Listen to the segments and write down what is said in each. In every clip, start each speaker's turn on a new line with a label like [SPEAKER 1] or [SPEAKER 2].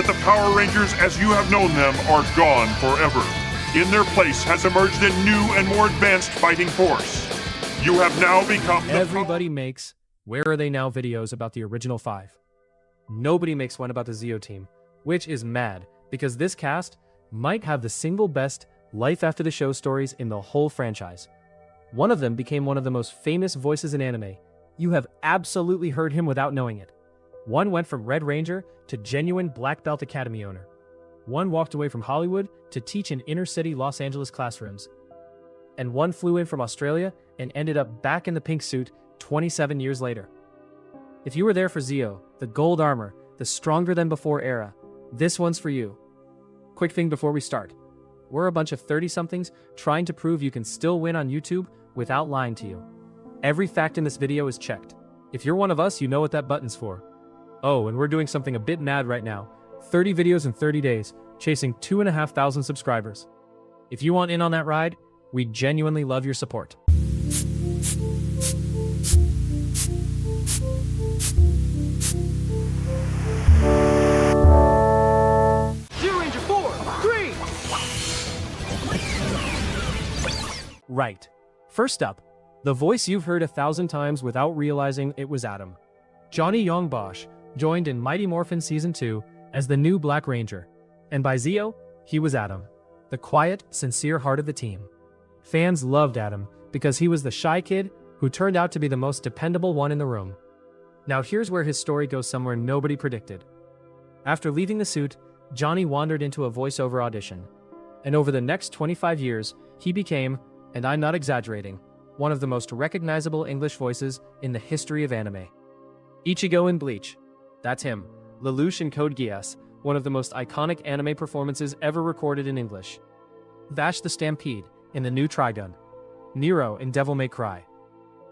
[SPEAKER 1] But the Power Rangers as you have known them are gone forever. In their place has emerged a new and more advanced fighting force. You have now become the
[SPEAKER 2] Everybody makes Where Are They Now videos about the original 5. Nobody makes one about the Zeo team, which is mad, because this cast might have the single best life after the show stories in the whole franchise. One of them became one of the most famous voices in anime. You have absolutely heard him without knowing it. One went from Red Ranger to genuine Black Belt Academy owner. One walked away from Hollywood to teach in inner-city Los Angeles classrooms. And one flew in from Australia and ended up back in the pink suit 27 years later. If you were there for Zeo, the gold armor, the stronger-than-before era, this one's for you. Quick thing before we start. We're a bunch of 30-somethings trying to prove you can still win on YouTube without lying to you. Every fact in this video is checked. If you're one of us, you know what that button's for. Oh, and we're doing something a bit mad right now. 30 videos in 30 days, chasing 2,500 subscribers. If you want in on that ride, we genuinely love your support. Right. First up, the voice you've heard 1,000 times without realizing it was Adam. Johnny Yong Bosch joined in Mighty Morphin Season 2 as the new Black Ranger, and by Zeo, he was Adam, the quiet, sincere heart of the team. Fans loved Adam because he was the shy kid who turned out to be the most dependable one in the room. Now here's where his story goes somewhere nobody predicted. After leaving the suit, Johnny wandered into a voiceover audition, and over the next 25 years, he became, and I'm not exaggerating, one of the most recognizable English voices in the history of anime. Ichigo in Bleach, that's him. Lelouch in Code Geass, one of the most iconic anime performances ever recorded in English. Vash the Stampede in the new Trigun. Nero in Devil May Cry.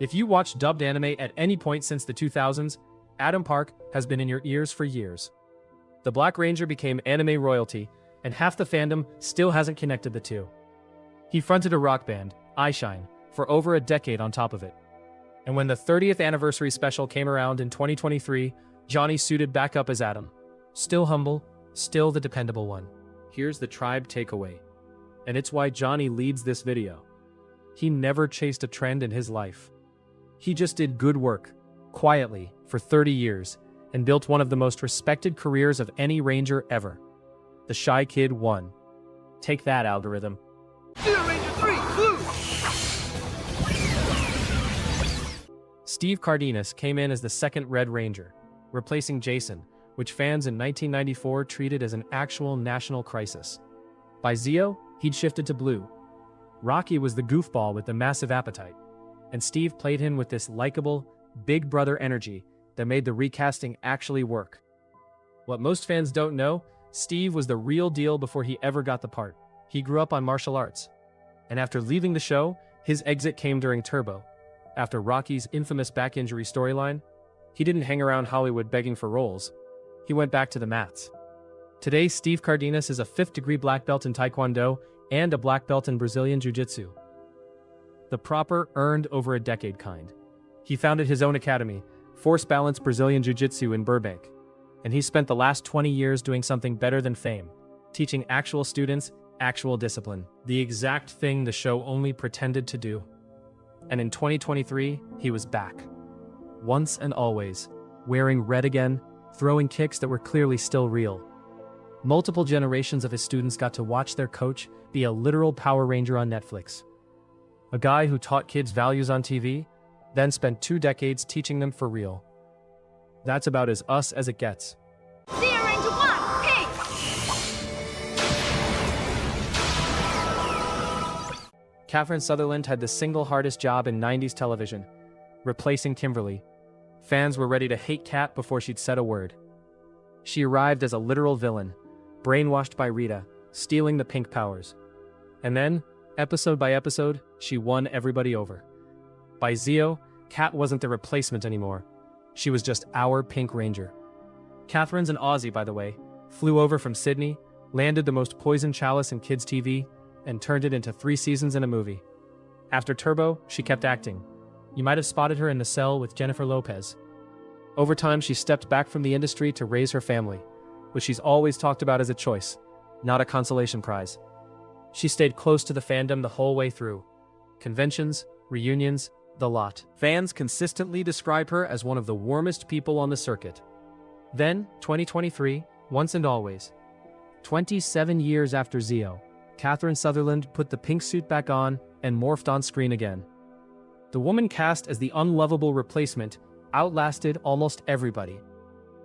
[SPEAKER 2] If you watched dubbed anime at any point since the 2000s, Adam Park has been in your ears for years. The Black Ranger became anime royalty, and half the fandom still hasn't connected the two. He fronted a rock band, Eyeshine, for over a decade on top of it. And when the 30th anniversary special came around in 2023, Johnny suited back up as Adam. Still humble, still the dependable one. Here's the tribe takeaway. And it's why Johnny leads this video. He never chased a trend in his life. He just did good work, quietly, for 30 years, and built one of the most respected careers of any Ranger ever. The Shy Kid won. Take that, algorithm.
[SPEAKER 3] Ranger 3, blue!
[SPEAKER 2] Steve Cardenas came in as the second Red Ranger, replacing Jason, which fans in 1994 treated as an actual national crisis. By Zeo, he'd shifted to blue. Rocky was the goofball with the massive appetite, and Steve played him with this likable, big brother energy that made the recasting actually work. What most fans don't know, Steve was the real deal before he ever got the part. He grew up on martial arts, and after leaving the show, his exit came during Turbo. After Rocky's infamous back injury storyline, he didn't hang around Hollywood begging for roles. He went back to the mats. Today, Steve Cardenas is a 5th-degree black belt in Taekwondo and a black belt in Brazilian Jiu-Jitsu. The proper, earned over a decade kind. He founded his own academy, Force Balance Brazilian Jiu-Jitsu in Burbank, and he spent the last 20 years doing something better than fame, teaching actual students actual discipline, the exact thing the show only pretended to do. And in 2023, he was back. Once and always, wearing red again, throwing kicks that were clearly still real. Multiple generations of his students got to watch their coach be a literal Power Ranger on Netflix. A guy who taught kids values on TV, then spent 2 decades teaching them for real. That's about as us as it gets.
[SPEAKER 3] Zeo Ranger 1, pink!
[SPEAKER 2] Katherine Sutherland had the single hardest job in 90s television, replacing Kimberly. Fans were ready to hate Kat before she'd said a word. She arrived as a literal villain, brainwashed by Rita, stealing the pink powers. And then, episode by episode, she won everybody over. By Zeo, Kat wasn't the replacement anymore. She was just our Pink Ranger. Katherine's an Aussie, by the way, flew over from Sydney, landed the most poisoned chalice in kids' TV, and turned it into 3 seasons in a movie. After Turbo, she kept acting. You might have spotted her in The Cell with Jennifer Lopez. Over time, she stepped back from the industry to raise her family. which she's always talked about as a choice, not a consolation prize. She stayed close to the fandom the whole way through. Conventions, reunions, the lot. Fans consistently describe her as one of the warmest people on the circuit. Then, 2023, once and always. 27 years after Zeo, Katherine Sutherland put the pink suit back on and morphed on screen again. The woman cast as the unlovable replacement outlasted almost everybody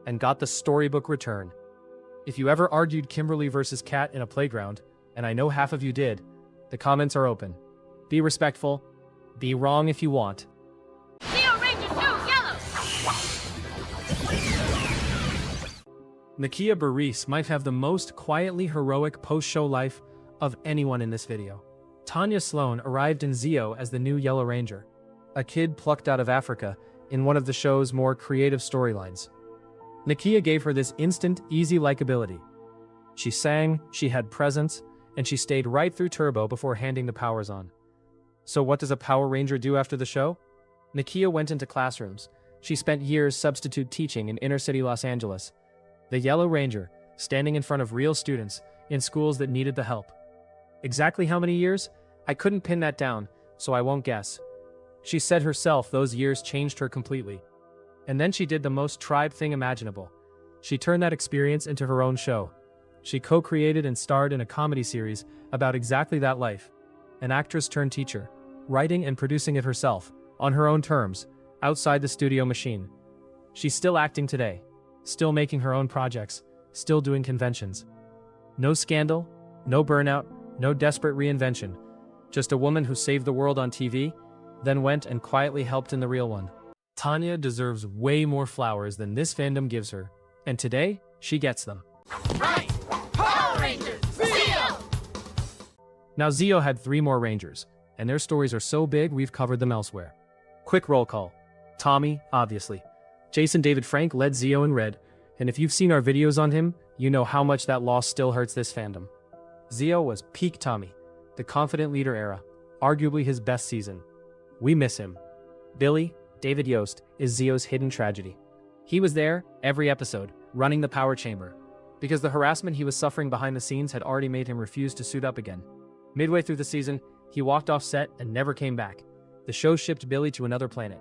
[SPEAKER 2] and got the storybook return. If you ever argued Kimberly versus Kat in a playground, and I know half of you did, the comments are open. Be respectful. Be wrong if you want.
[SPEAKER 3] Zeo Ranger 2, yellow!
[SPEAKER 2] Nakia Burrise might have the most quietly heroic post-show life of anyone in this video. Tanya Sloan arrived in Zeo as the new Yellow Ranger, a kid plucked out of Africa in one of the show's more creative storylines. Nakia gave her this instant, easy likability. She sang, she had presence, and she stayed right through Turbo before handing the powers on. So what does a Power Ranger do after the show? Nakia went into classrooms. She spent years substitute teaching in inner-city Los Angeles. The Yellow Ranger, standing in front of real students in schools that needed the help. Exactly how many years? I couldn't pin that down, so I won't guess. She said herself those years changed her completely. And then she did the most tribe thing imaginable. She turned that experience into her own show. She co-created and starred in a comedy series about exactly that life. An actress turned teacher, writing and producing it herself, on her own terms, outside the studio machine. She's still acting today, still making her own projects, still doing conventions. No scandal, no burnout, no desperate reinvention. Just a woman who saved the world on TV, then went and quietly helped in the real one. Tanya deserves way more flowers than this fandom gives her, and today, she gets them.
[SPEAKER 3] Right! Power Rangers Zeo!
[SPEAKER 2] Now Zeo had 3 more Rangers, and their stories are so big we've covered them elsewhere. Quick roll call. Tommy, obviously. Jason David Frank led Zeo in red, and if you've seen our videos on him, you know how much that loss still hurts this fandom. Zeo was peak Tommy, the confident leader era, arguably his best season. We miss him. Billy, David Yost, is Zeo's hidden tragedy. He was there, every episode, running the power chamber, because the harassment he was suffering behind the scenes had already made him refuse to suit up again. Midway through the season, he walked off set and never came back. The show shipped Billy to another planet.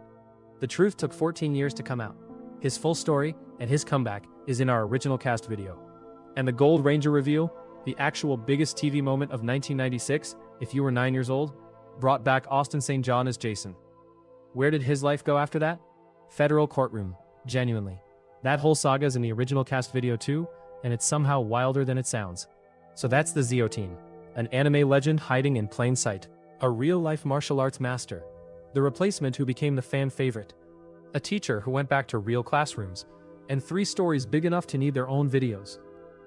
[SPEAKER 2] The truth took 14 years to come out. His full story and his comeback is in our original cast video. And the Gold Ranger reveal, the actual biggest TV moment of 1996, if you were 9 years old, brought back Austin St. John as Jason. Where did his life go after that? Federal courtroom, genuinely. That whole saga's in the original cast video too, and it's somehow wilder than it sounds. So that's the Zeo Team, an anime legend hiding in plain sight, a real-life martial arts master, the replacement who became the fan favorite, a teacher who went back to real classrooms, and 3 stories big enough to need their own videos.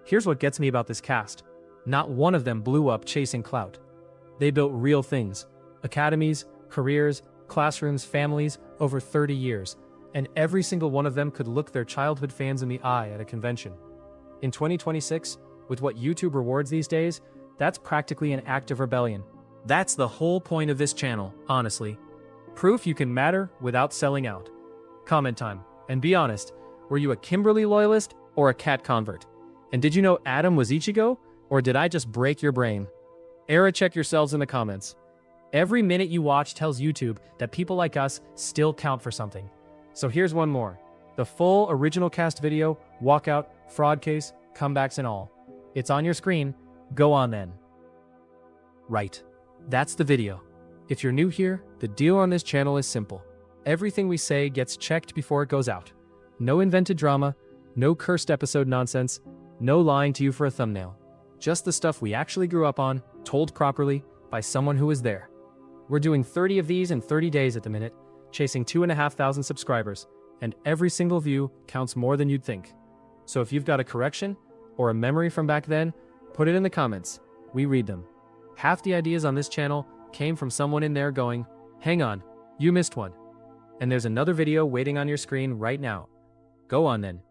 [SPEAKER 2] Here's what gets me about this cast. Not one of them blew up chasing clout. They built real things, academies, careers, classrooms, families, over 30 years, and every single one of them could look their childhood fans in the eye at a convention. In 2026, with what YouTube rewards these days, that's practically an act of rebellion. That's the whole point of this channel, honestly. Proof you can matter without selling out. Comment time, and be honest, were you a Kimberly loyalist or a Kat convert? And did you know Adam was Ichigo, or did I just break your brain? Era check yourselves in the comments. Every minute you watch tells YouTube that people like us still count for something. So here's one more. The full original cast video, walkout, fraud case, comebacks and all. It's on your screen. Go on then. Right. That's the video. If you're new here, the deal on this channel is simple. Everything we say gets checked before it goes out. No invented drama, no cursed episode nonsense, no lying to you for a thumbnail. Just the stuff we actually grew up on, told properly, by someone who was there. We're doing 30 of these in 30 days at the minute, chasing 2,500 subscribers, and every single view counts more than you'd think. So if you've got a correction, or a memory from back then, put it in the comments. We read them. Half the ideas on this channel came from someone in there going, hang on, you missed one. And there's another video waiting on your screen right now. Go on then.